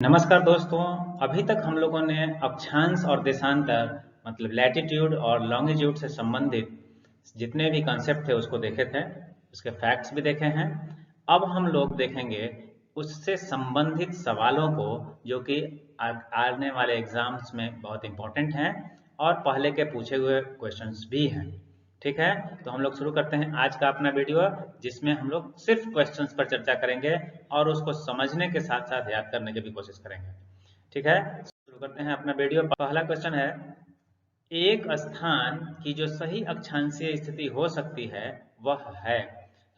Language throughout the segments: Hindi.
नमस्कार दोस्तों। अभी तक हम लोगों ने अक्षांश और देशांतर मतलब लैटिट्यूड और लॉन्गिट्यूड से संबंधित जितने भी कॉन्सेप्ट थे उसको देखे थे, उसके फैक्ट्स भी देखे हैं। अब हम लोग देखेंगे उससे संबंधित सवालों को जो कि आने वाले एग्जाम्स में बहुत इंपॉर्टेंट हैं और पहले के पूछे हुए क्वेश्चंस भी हैं। ठीक है, तो हम लोग शुरू करते हैं आज का अपना वीडियो, जिसमें हम लोग सिर्फ क्वेश्चंस पर चर्चा करेंगे और उसको समझने के साथ साथ याद करने की भी कोशिश करेंगे। ठीक है, शुरू करते हैं अपना वीडियो। पहला क्वेश्चन है, एक स्थान की जो सही अक्षांशीय स्थिति हो सकती है वह है।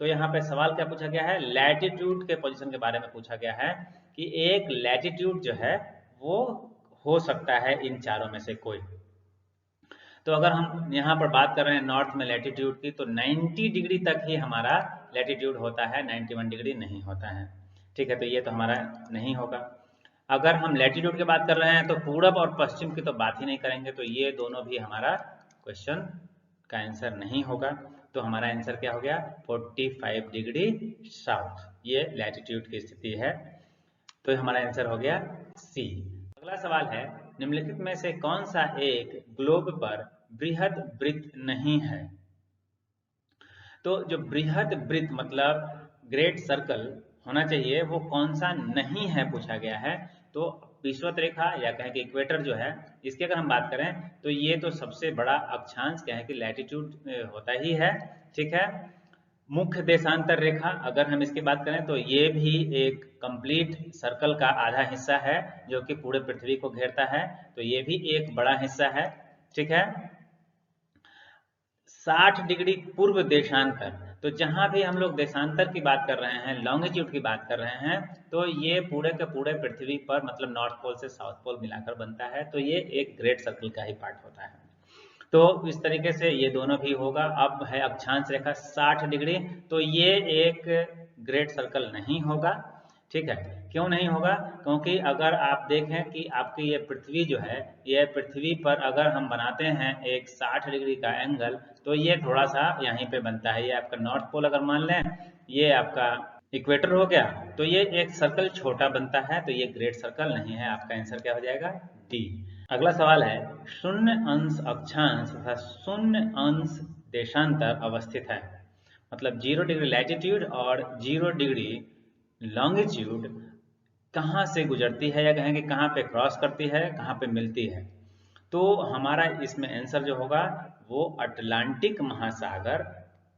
तो यहाँ पे सवाल क्या पूछा गया है, लैटिट्यूड के पोजीशन के बारे में पूछा गया है कि एक लैटिट्यूड जो है वो हो सकता है इन चारों में से कोई। तो अगर हम यहाँ पर बात कर रहे हैं नॉर्थ में लैटिट्यूड की, तो 90 डिग्री तक ही हमारा लैटिट्यूड होता है, 91 डिग्री नहीं होता है। ठीक है, तो ये तो हमारा नहीं होगा। अगर हम लैटिट्यूड की बात कर रहे हैं तो पूरब और पश्चिम की तो बात ही नहीं करेंगे, तो ये दोनों भी हमारा क्वेश्चन का आंसर नहीं होगा। तो हमारा आंसर क्या हो गया, 45 डिग्री साउथ, ये लैटिट्यूड की स्थिति है। तो हमारा आंसर हो गया सी। अगला सवाल है, निम्नलिखित में से कौन सा एक ग्लोब पर बृहद वृत्त नहीं है। तो जो बृहद वृत्त मतलब ग्रेट सर्कल होना चाहिए, वो कौन सा नहीं है पूछा गया है। तो विषुवत रेखा या कहें कि इक्वेटर जो है, इसकी अगर हम बात करें तो ये तो सबसे बड़ा अक्षांश कहें कि लैटिट्यूड होता ही है। ठीक है, मुख्य देशांतर रेखा अगर हम इसकी बात करें तो ये भी एक कंप्लीट सर्कल का आधा हिस्सा है जो कि पूरे पृथ्वी को घेरता है, तो ये भी एक बड़ा हिस्सा है। ठीक है, 60 डिग्री पूर्व देशांतर, तो जहां भी हम लोग देशांतर की बात कर रहे हैं, लॉन्गिट्यूड की बात कर रहे हैं, तो ये पूरे के पूरे पृथ्वी पर मतलब नॉर्थ पोल से साउथ पोल मिलाकर बनता है, तो ये एक ग्रेट सर्कल का ही पार्ट होता है। तो इस तरीके से ये दोनों भी होगा। अब है अक्षांश रेखा 60 डिग्री, तो ये एक ग्रेट सर्कल नहीं होगा। ठीक है, क्यों नहीं होगा, क्योंकि अगर आप देखें कि आपकी ये पृथ्वी जो है, ये पृथ्वी पर अगर हम बनाते हैं एक 60 डिग्री का एंगल, तो ये थोड़ा सा यहीं पे बनता है। ये आपका नॉर्थ पोल अगर मान लें, ये आपका इक्वेटर हो गया, तो ये एक सर्कल छोटा बनता है, तो ये ग्रेट सर्कल नहीं है। आपका आंसर क्या हो जाएगा, डी। अगला सवाल है, शून्य अंश अक्षांश तथा शून्य अंश देशांतर अवस्थित है। मतलब 0 डिग्री लैटिट्यूड और 0 डिग्री लॉन्गिट्यूड कहाँ से गुजरती है, या कहें कि कहाँ पे क्रॉस करती है, कहाँ पे मिलती है। तो हमारा इसमें आंसर जो होगा वो अटलांटिक महासागर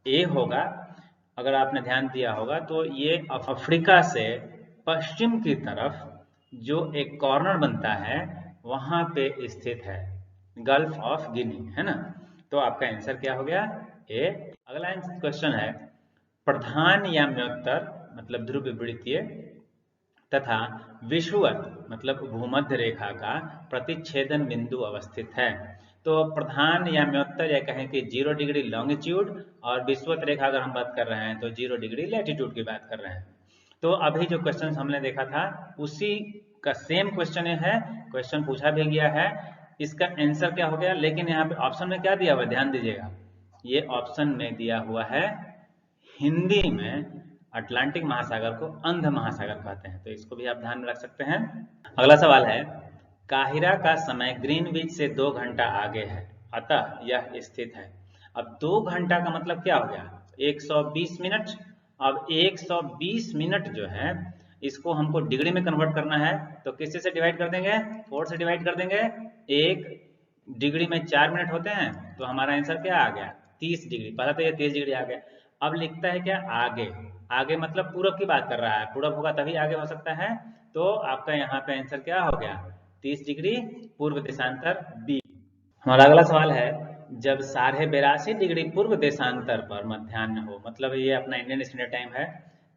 ए होगा। अगर आपने ध्यान दिया होगा तो ये अफ्रीका से पश्चिम की तरफ जो एक कॉर्नर बनता है वहां पे स्थित है, गल्फ ऑफ गिनी, है ना। तो आपका आंसर क्या हो गया, ए। अगला क्वेश्चन है, प्रधान या म्योत्तर मतलब ध्रुव वृत्तीय तथा विषुवत मतलब भूमध्य रेखा का प्रतिच्छेदन बिंदु अवस्थित है। तो प्रधान या म्योत्तर या कहें कि 0 डिग्री लॉन्गिट्यूड और विषुवत रेखा अगर हम बात कर रहे हैं तो 0 डिग्री लैटिट्यूड की बात कर रहे हैं। तो अभी जो क्वेश्चन हमने देखा था उसी का सेम क्वेश्चन है, क्वेश्चन पूछा भी गया है। इसका आंसर क्या हो गया, लेकिन यहाँ पे ऑप्शन में क्या दिया हुआ है, ध्यान दीजिएगा। ये ऑप्शन में दिया हुआ है हिंदी में अटलांटिक महासागर को अंध महासागर कहते हैं, तो इसको भी आप ध्यान में रख सकते हैं। अगला सवाल है, काहिरा का समय ग्रीनविच से 2 घंटा आगे है, अतः यह स्थित है। अब 2 घंटा का मतलब क्या हो गया, 120 मिनट। अब 120 मिनट जो है इसको हमको डिग्री में कन्वर्ट करना है, तो किससे से डिवाइड कर देंगे, 4 से डिवाइड कर देंगे। एक डिग्री में 4 मिनट होते हैं, तो हमारा आंसर क्या आ गया, 30 डिग्री। पहले तो ये 30 डिग्री आ गया। अब लिखता है क्या, आगे। आगे मतलब पूरब की बात कर रहा है, पूरब होगा तभी आगे हो सकता है। तो आपका यहाँ पे आंसर क्या हो गया, 30 डिग्री पूर्व देशांतर बी। हमारा अगला सवाल है, जब 82.5 डिग्री पूर्व देशांतर पर मध्याह्न हो, मतलब ये अपना इंडियन स्टैंडर्ड टाइम है,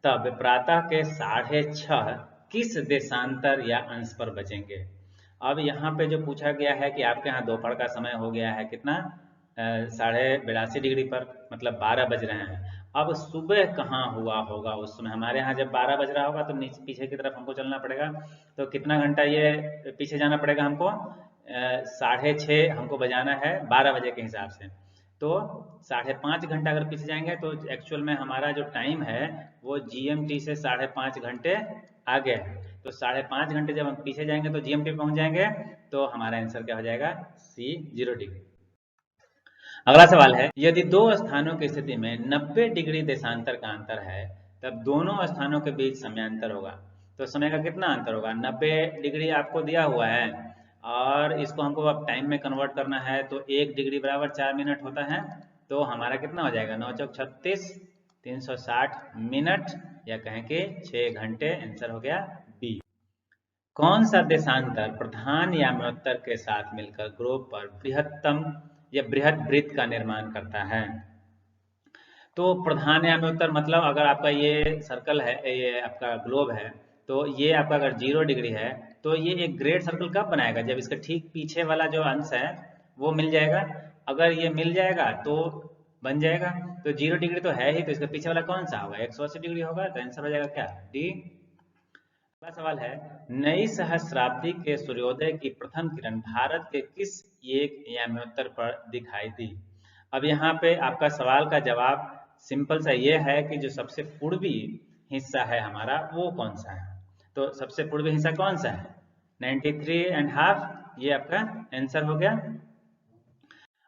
तब प्रातः के 6:30 किस देशांतर या अंश पर बचेंगे। अब यहाँ पे जो पूछा गया है कि आपके यहाँ दोपहर का समय हो गया है कितना, 82.5 डिग्री पर, मतलब 12 बज रहे हैं। अब सुबह कहाँ हुआ होगा उस समय, हमारे यहाँ जब 12 बज रहा होगा तो नीचे पीछे की तरफ हमको चलना पड़ेगा, तो कितना घंटा ये पीछे जाना पड़ेगा हमको, 6:30 हमको बजाना है 12 बजे के हिसाब से, तो 5.5 घंटा अगर पीछे जाएंगे तो एक्चुअल में हमारा जो टाइम है वो GMT से 5.5 घंटे आगे है। तो 5.5 घंटे जब हम पीछे जाएंगे तो जीएमटी पहुंच जाएंगे, तो हमारा आंसर क्या हो जाएगा, सी 0 डिग्री। अगला सवाल है, यदि दो स्थानों की स्थिति में 90 डिग्री देशांतर का अंतर है, तब दोनों स्थानों के बीच समयांतर होगा। तो समय का कितना अंतर होगा, 90 डिग्री आपको दिया हुआ है और इसको हमको अब टाइम में कन्वर्ट करना है, तो 1 डिग्री बराबर 4 मिनट होता है। तो हमारा कितना हो जाएगा, 9 चौक 36, 360 मिनट, या कहें कि 6 घंटे। आंसर हो गया बी। कौन सा देशांतर प्रधान याम्योत्तर के साथ मिलकर ग्लोब पर बृहत्तम या बृहद वृत्त का निर्माण करता है। तो प्रधान याम्योत्तर मतलब अगर आपका ये सर्कल है, ये आपका ग्लोब है, तो ये आपका अगर 0 डिग्री है तो ये एक ग्रेट सर्कल कब बनाएगा, जब इसका ठीक पीछे वाला जो अंश है वो मिल जाएगा। अगर ये मिल जाएगा तो बन जाएगा। तो 0 डिग्री तो है ही, तो इसका पीछे वाला कौन सा होगा, 180 डिग्री होगा। तो आंसर हो जाएगा क्या, डी। अगला सवाल है, नई सहस्राब्दी के सूर्योदय की प्रथम किरण भारत के किस एक याम्योत्तर पर दिखाई दी। अब यहाँ पे आपका सवाल का जवाब सिंपल सा ये है कि जो सबसे पूर्वी हिस्सा है हमारा वो कौन सा है। तो सबसे पूर्वी हिस्सा कौन सा है, 93.5, ये आपका आंसर हो गया।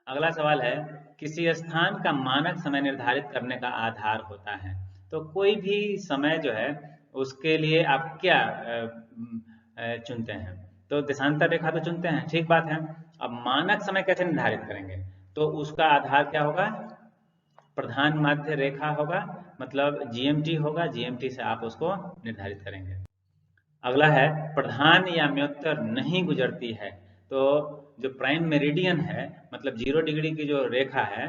अगला सवाल है, किसी स्थान का मानक समय निर्धारित करने का आधार होता है। तो कोई भी समय जो है उसके लिए आप क्या चुनते हैं, तो देशांतर रेखा तो चुनते हैं, ठीक बात है। अब मानक समय कैसे निर्धारित करेंगे, तो उसका आधार क्या होगा, प्रधान माध्य रेखा होगा, मतलब जीएमटी होगा, जीएमटी से आप उसको निर्धारित करेंगे। अगला है, प्रधान याम्योत्तर नहीं गुजरती है। तो जो प्राइम मेरिडियन है, मतलब 0 डिग्री की जो रेखा है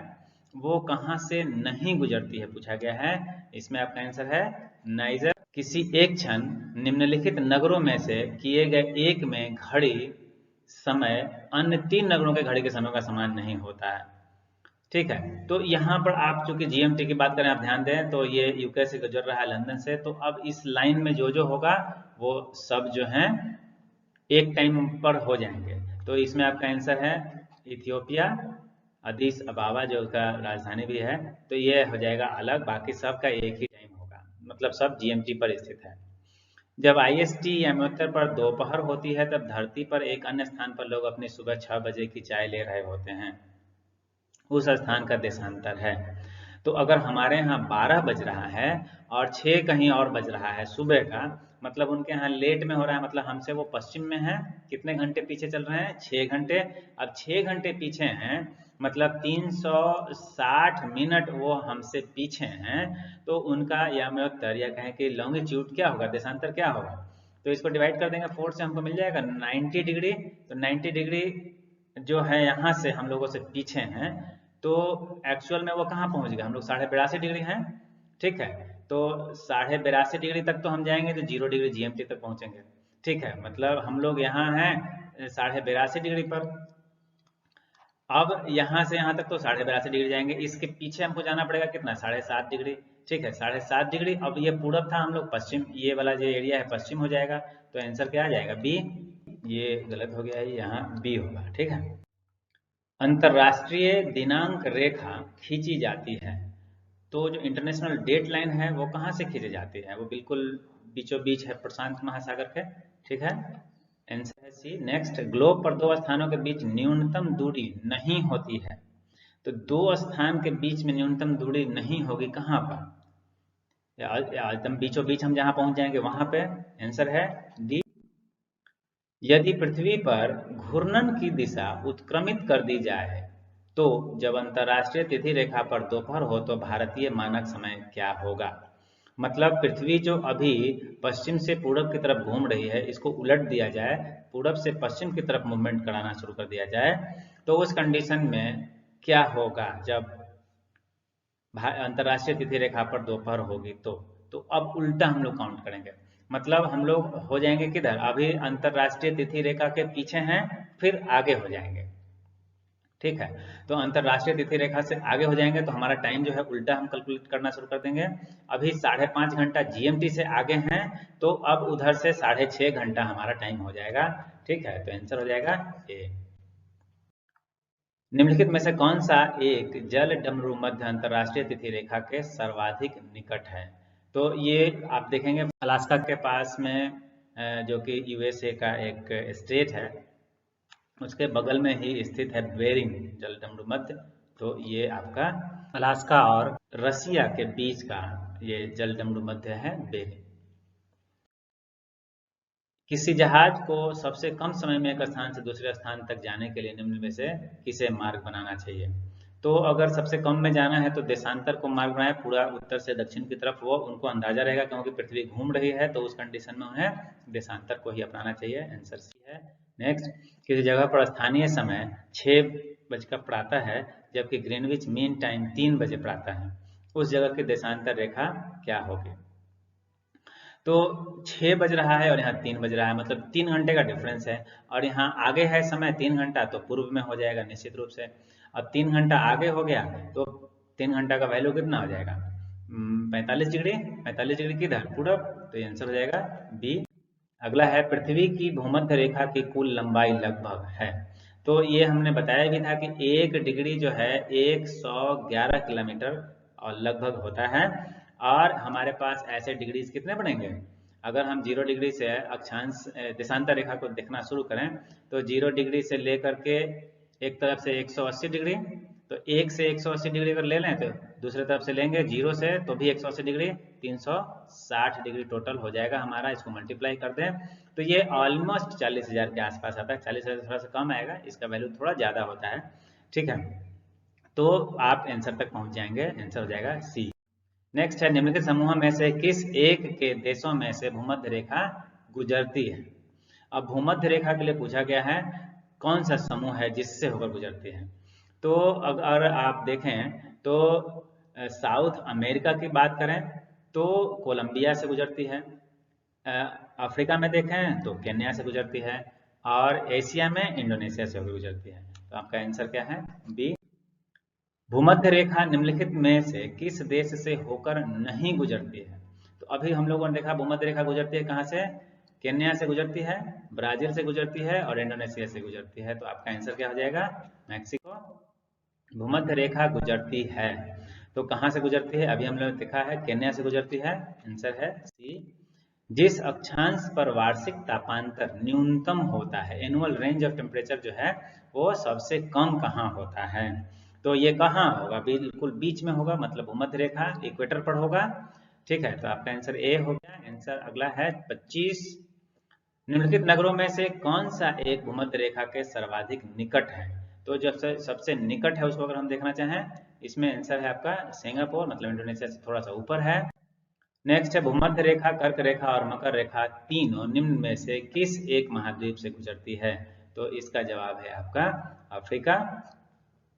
वो कहाँ से नहीं गुजरती है पूछा गया है। इसमें आपका आंसर है नाइजर। किसी एक क्षण निम्नलिखित नगरों में से किए गए एक में घड़ी समय अन्य 3 नगरों के घड़ी के समय का समान नहीं होता है, ठीक है। तो यहाँ पर आप चूंकि जीएमटी की बात करें, आप ध्यान दें तो ये यूके से गुजर रहा है, लंदन से, तो अब इस लाइन में जो जो होगा वो सब जो है एक टाइम पर हो जाएंगे। तो इसमें आपका आंसर है इथियोपिया, अदीस अबाबा जो उसका राजधानी भी है, तो ये हो जाएगा अलग, बाकी सब का एक ही टाइम होगा, मतलब सब जीएमटी पर स्थित है। जब आईएसटी याम्योत्तर पर दोपहर होती है तब धरती पर एक अन्य स्थान पर लोग अपनी सुबह 6 बजे की चाय ले रहे होते हैं, उस स्थान का देशांतर है। तो अगर हमारे यहाँ 12 बज रहा है और 6 कहीं और बज रहा है सुबह का, मतलब उनके यहाँ लेट में हो रहा है, मतलब हमसे वो पश्चिम में है, कितने घंटे पीछे चल रहे हैं, 6 घंटे। अब 6 घंटे पीछे हैं, मतलब 360 मिनट वो हमसे पीछे हैं, तो उनका याम्योत्तर या कहें कि लॉन्गिट्यूड क्या होगा, देशांतर क्या होगा। तो इसको डिवाइड कर देंगे 4 से, हमको मिल जाएगा 90 डिग्री। तो 90 डिग्री जो है यहाँ से हम लोगों से पीछे हैं, तो एक्चुअल में वो कहाँ पहुंच गए, हम लोग 82.5 डिग्री हैं, ठीक है। तो 82.5 डिग्री तक तो हम जाएंगे तो 0 डिग्री जीएमटी तक पहुंचेंगे, ठीक है। मतलब हम लोग यहाँ हैं 82.5 डिग्री पर। अब यहाँ से यहाँ तक तो 82.5 डिग्री जाएंगे, इसके पीछे हमको जाना पड़ेगा कितना, 7.5 डिग्री, ठीक है, 7.5 डिग्री। अब ये पूरब था, हम लोग पश्चिम, ये वाला जो एरिया है पश्चिम हो जाएगा। तो आंसर क्या आ जाएगा, बी। ये गलत हो गया है, यहाँ बी होगा, ठीक है। अंतरराष्ट्रीय दिनांक रेखा खींची जाती है, तो जो इंटरनेशनल डेट लाइन है वो कहाँ से खींची जाती है, वो बिल्कुल बीचों बीच है प्रशांत महासागर के, ठीक है। आंसर है सी। नेक्स्ट, ग्लोब पर दो स्थानों के बीच न्यूनतम दूरी नहीं होती है। तो दो स्थान के बीच में न्यूनतम दूरी नहीं होगी कहाँ पर, एकदम बीचों बीच हम जहाँ पहुंच जाएंगे वहां पे। आंसर है डी। यदि पृथ्वी पर घूर्णन की दिशा उत्क्रमित कर दी जाए, तो जब अंतरराष्ट्रीय तिथि रेखा पर दोपहर हो तो भारतीय मानक समय क्या होगा। मतलब पृथ्वी जो अभी पश्चिम से पूरब की तरफ घूम रही है, इसको उलट दिया जाए, पूरब से पश्चिम की तरफ मूवमेंट कराना शुरू कर दिया जाए, तो उस कंडीशन में क्या होगा जब अंतरराष्ट्रीय तिथि रेखा पर दोपहर होगी। तो अब उल्टा हम लोग काउंट करेंगे, मतलब हम लोग हो जाएंगे किधर, अभी अंतरराष्ट्रीय तिथि रेखा के पीछे हैं, फिर आगे हो जाएंगे, ठीक है। तो अंतरराष्ट्रीय तिथि रेखा से आगे हो जाएंगे तो हमारा टाइम जो है उल्टा हम कैलकुलेट करना शुरू कर देंगे। अभी 5.5 घंटा जीएमटी से आगे हैं, तो अब उधर से 6.5 घंटा हमारा टाइम हो जाएगा, ठीक है। तो आंसर हो जाएगा ए। निम्नलिखित में से कौन सा एक जल डमरू मध्य अंतरराष्ट्रीय तिथि रेखा के सर्वाधिक निकट है। तो ये आप देखेंगे अलास्का के पास में जो कि यूएसए का एक स्टेट है, उसके बगल में ही स्थित है बेरिंग जलदंडु मध्य। तो ये आपका अलास्का और रसिया के बीच का ये जलदंडु मध्य है बेरिंग। किसी जहाज को सबसे कम समय में एक स्थान से दूसरे स्थान तक जाने के लिए निम्न में से किसे मार्ग बनाना चाहिए? तो अगर सबसे कम में जाना है तो देशांतर को मार्ग बनाए, पूरा उत्तर से दक्षिण की तरफ। वो उनको अंदाजा रहेगा क्योंकि पृथ्वी घूम रही है, तो उस कंडीशन में उन्हें देशांतर को ही अपनाना चाहिए। आंसर सी है। नेक्स्ट, किसी जगह पर स्थानीय समय 6 बजे प्रातः है जबकि ग्रीनविच मीन टाइम 3 बजे प्रातः है, उस जगह की देशांतर रेखा क्या होगी? तो 6 बज रहा है और यहाँ 3 बज रहा है, मतलब 3 घंटे का डिफरेंस है। और यहाँ आगे है समय 3 घंटा, तो पूर्व में हो जाएगा निश्चित रूप से। अब 3 घंटा आगे हो गया तो 3 घंटा का वैल्यू कितना हो जाएगा? 45 डिग्री। 45 डिग्री किधर? पूरब। तो ये आंसर हो जाएगा बी। अगला है, पृथ्वी की भूमध्य रेखा की कुल लंबाई लगभग है। तो ये हमने बताया भी था कि 1 डिग्री जो है 111 किलोमीटर और लगभग होता है। और हमारे पास ऐसे डिग्रीज कितने बनेंगे? अगर हम 0 डिग्री से अक्षांश देशांतर रेखा को देखना शुरू करें तो 0 डिग्री से लेकर के एक तरफ से 180 डिग्री, तो 1 से 180 डिग्री अगर ले लें तो दूसरे तरफ से लेंगे 0 से तो भी 180 डिग्री, 360 डिग्री टोटल हो जाएगा हमारा। इसको मल्टीप्लाई कर दें तो ये ऑलमोस्ट 40,000 के आसपास आता है। 40,000 थोड़ा सा कम आएगा, इसका वैल्यू थोड़ा ज़्यादा होता है। ठीक है, तो आप आंसर तक पहुंच जाएंगे। आंसर हो जाएगा सी। नेक्स्ट है, निम्नलिखित समूह में से किस एक के देशों में से भूमध्य रेखा गुजरती है? अब भूमध्य रेखा के लिए पूछा गया है कौन सा समूह है जिससे होकर गुजरती है। तो अगर आप देखें तो साउथ अमेरिका की बात करें तो कोलंबिया से गुजरती है, अफ्रीका में देखें तो केन्या से गुजरती है, और एशिया में इंडोनेशिया से होकर गुजरती है। तो आपका आंसर क्या है? बी। भूमध्य रेखा निम्नलिखित में से किस देश से होकर नहीं गुजरती है? तो अभी हम लोगों ने देखा भूमध्य रेखा गुजरती है कहाँ से? केन्या से गुजरती है, ब्राजील से गुजरती है और इंडोनेशिया से गुजरती है। तो आपका आंसर क्या हो जाएगा? मैक्सिको। भूमध्य रेखा गुजरती है तो कहाँ से गुजरती है? अभी हम लोगों ने देखा है केन्या से गुजरती है। आंसर है सी। जिस अक्षांश पर वार्षिक तापांतर न्यूनतम होता है, एनुअल रेंज ऑफ टेम्परेचर जो है वो सबसे कम कहाँ होता है? तो ये कहाँ होगा? बिल्कुल बीच में होगा, मतलब भूमध्य रेखा इक्वेटर पर होगा। ठीक है, तो आपका आंसर ए हो गया। आंसर अगला है 25। निम्नलिखित नगरों में से कौन सा एक भूमध्य रेखा के सर्वाधिक निकट है? तो जब सबसे निकट है उसको अगर हम देखना चाहें, इसमें आंसर है आपका सिंगापुर, मतलब इंडोनेशिया से थोड़ा सा ऊपर है। नेक्स्ट है, भूमध्य रेखा, कर्क रेखा और मकर रेखा तीनों निम्न में से किस एक महाद्वीप से गुजरती है? तो इसका जवाब है आपका अफ्रीका।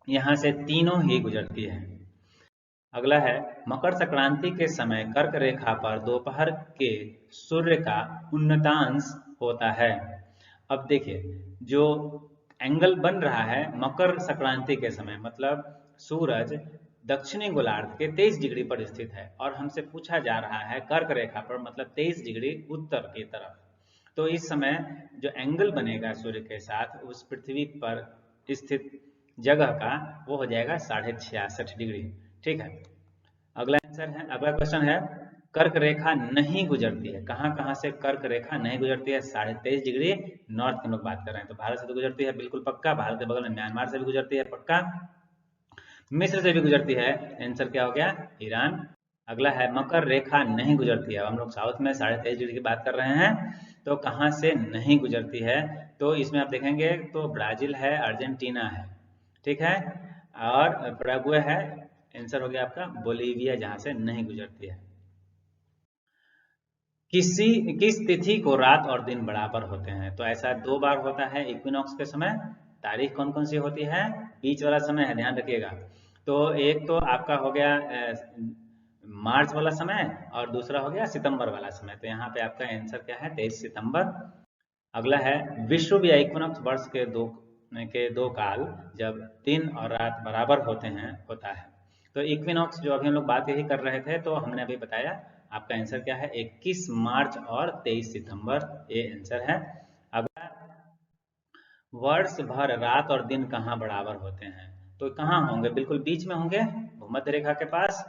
यहाँ से तीनों ही गुजरती है। अगला है, मकर संक्रांति के समय कर्क रेखा पर दोपहर के सूर्य का उन्नतांश होता है। अब देखिए, जो एंगल बन रहा है मकर संक्रांति के समय, मतलब सूरज दक्षिणी गोलार्ध के 23 डिग्री पर स्थित है और हमसे पूछा जा रहा है कर्क रेखा पर, मतलब 23 डिग्री उत्तर की तरफ। तो इस समय जो एंगल बनेगा सूर्य के साथ उस पृथ्वी पर स्थित जगह का, वो हो जाएगा 66.5 डिग्री। ठीक है, अगला आंसर है, अगला क्वेश्चन है, कर्क रेखा नहीं गुजरती है। कहाँ कहाँ से कर्क रेखा नहीं गुजरती है? 23.5 डिग्री नॉर्थ की हम लोग बात कर रहे हैं। तो भारत से तो गुजरती है बिल्कुल पक्का, भारत के बगल में म्यांमार से भी गुजरती है पक्का, मिस्र से भी गुजरती है। आंसर क्या हो गया? ईरान। अगला है, मकर रेखा नहीं गुजरती है। हम लोग साउथ में 23.5 डिग्री की बात कर रहे हैं, तो कहाँ से नहीं गुजरती है? तो इसमें आप देखेंगे तो ब्राजील है, अर्जेंटीना है, ठीक है, और पैराग्वे है। आंसर हो गया आपका बोलीविया, जहां से नहीं गुजरती है। किस तिथि को रात और दिन बराबर होते हैं? तो ऐसा 2 बार होता है इक्विनॉक्स के समय। तारीख कौन कौन सी होती है? बीच वाला समय है, ध्यान रखिएगा। तो एक तो आपका हो गया मार्च वाला समय और दूसरा हो गया सितंबर वाला समय। तो यहाँ पे आपका आंसर क्या है? 23 सितंबर। अगला है, विषुव या इक्विनॉक्स वर्ष के दो काल जब दिन और रात बराबर होता है। तो इक्विनॉक्स जो अभी हम लोग बात यही कर रहे थे, तो हमने अभी बताया। आपका आंसर क्या है? 21 मार्च और 23 सितंबर, ये आंसर है। अगला, वर्ष भर रात और दिन कहाँ बराबर होते हैं? तो कहाँ होंगे? बिल्कुल बीच में होंगे, भूमध्य रेखा के पास।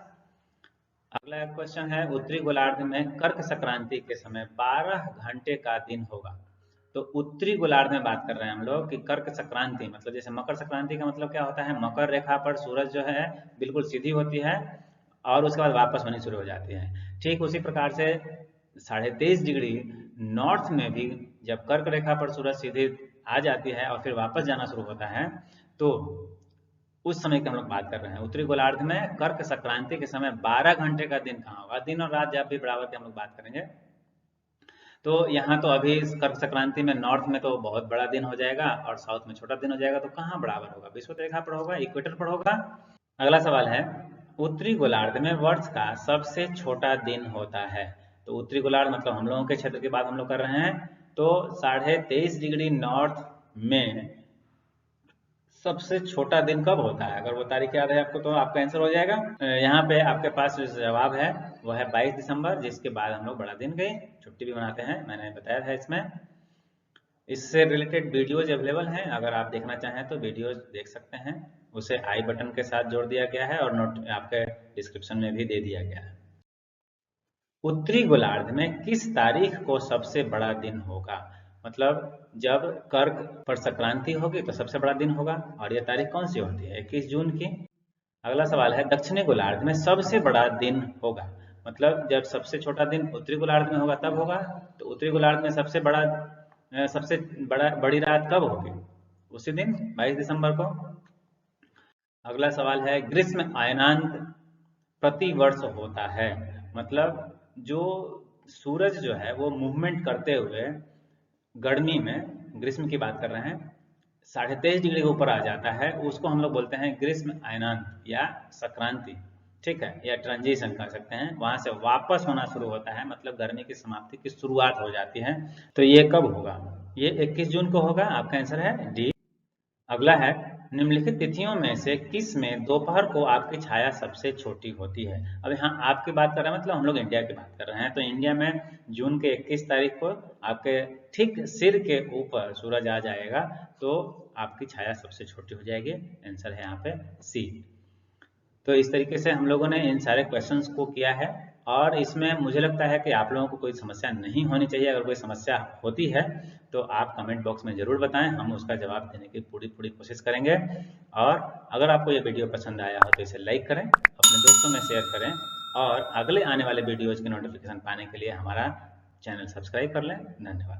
अगला क्वेश्चन है, उत्तरी गोलार्ध में कर्क संक्रांति के समय 12 घंटे का दिन होगा। तो उत्तरी गोलार्ध में बात कर रहे हैं हम लोग कि कर्क संक्रांति मतलब जैसे मकर संक्रांति का मतलब क्या होता है, मकर रेखा पर सूरज जो है बिल्कुल सीधी होती है और उसके बाद वापस होनी शुरू हो जाती है। ठीक उसी प्रकार से 23.5 डिग्री नॉर्थ में भी जब कर्क रेखा पर सूरज सीधे आ जाती है और फिर वापस जाना शुरू होता है, तो उस समय की हम लोग बात कर रहे हैं। उत्तरी गोलार्ध में कर्क संक्रांति के समय 12 घंटे का दिन कहाँ होगा, दिन और रात जब भी बराबर की हम लोग बात करेंगे। तो यहाँ तो अभी कर्क संक्रांति में नॉर्थ में तो बहुत बड़ा दिन हो जाएगा और साउथ में छोटा दिन हो जाएगा, तो कहाँ बराबर होगा, विषुवत रेखा पर होगा, इक्वेटर पर होगा। अगला सवाल है, उत्तरी गोलार्ध में वर्ष का सबसे छोटा दिन होता है। तो उत्तरी गोलार्ध मतलब हम लोगों के क्षेत्र की बात हम लोग कर रहे हैं। तो 23.5 डिग्री नॉर्थ में सबसे छोटा दिन कब होता है, अगर वो तारीख याद है आपको तो आपका आंसर हो जाएगा। यहाँ पे आपके पास जो जवाब है वो है 22 दिसंबर, जिसके बाद हम लोग बड़ा दिन की छुट्टी भी मनाते हैं, मैंने बताया था इसमें। इससे रिलेटेड वीडियोज अवेलेबल हैं, अगर आप देखना चाहें तो वीडियोज देख सकते हैं। उसे आई बटन के साथ जोड़ दिया गया है और नोट आपके डिस्क्रिप्शन में भी दे दिया गया है। उत्तरी गोलार्ध में किस तारीख को सबसे बड़ा दिन होगा, मतलब जब कर्क पर संक्रांति होगी तो सबसे बड़ा दिन होगा, और यह तारीख कौन सी होती है, 21 जून की। अगला सवाल है, दक्षिणी गोलार्ध में सबसे बड़ा दिन होगा, मतलब जब सबसे छोटा दिन उत्तरी गोलार्ध में होगा तब होगा। तो उत्तरी गोलार्ध में सबसे बड़ी रात कब होगी, उसी दिन 22 दिसंबर को। अगला सवाल है, ग्रीष्म अयनांत प्रति वर्ष होता है, मतलब जो सूरज जो है वो मूवमेंट करते हुए गर्मी में, ग्रीष्म की बात कर रहे हैं, 23.5 डिग्री के ऊपर आ जाता है, उसको हम लोग बोलते हैं ग्रीष्म अयनांत या संक्रांति। ठीक है, या ट्रांजिशन कर सकते हैं, वहां से वापस होना शुरू होता है, मतलब गर्मी की समाप्ति की शुरुआत हो जाती है। तो ये कब होगा, ये 21 जून को होगा, आपका आंसर है डी। अगला है, निम्नलिखित तिथियों में से किस में दोपहर को आपकी छाया सबसे छोटी होती है। अब यहाँ आपकी बात कर रहे हैं, मतलब हम लोग इंडिया की बात कर रहे हैं, तो इंडिया में जून के 21 तारीख को आपके ठीक सिर के ऊपर सूरज आ जाएगा, तो आपकी छाया सबसे छोटी हो जाएगी। आंसर है यहाँ पे सी। तो इस तरीके से हम लोगों ने इन सारे क्वेश्चंस को किया है, और इसमें मुझे लगता है कि आप लोगों को कोई समस्या नहीं होनी चाहिए। अगर कोई समस्या होती है तो आप कमेंट बॉक्स में ज़रूर बताएं, हम उसका जवाब देने की पूरी कोशिश करेंगे। और अगर आपको ये वीडियो पसंद आया हो तो इसे लाइक करें, अपने दोस्तों में शेयर करें, और अगले आने वाले वीडियोज़ की नोटिफिकेशन पाने के लिए हमारा चैनल सब्सक्राइब कर लें। धन्यवाद।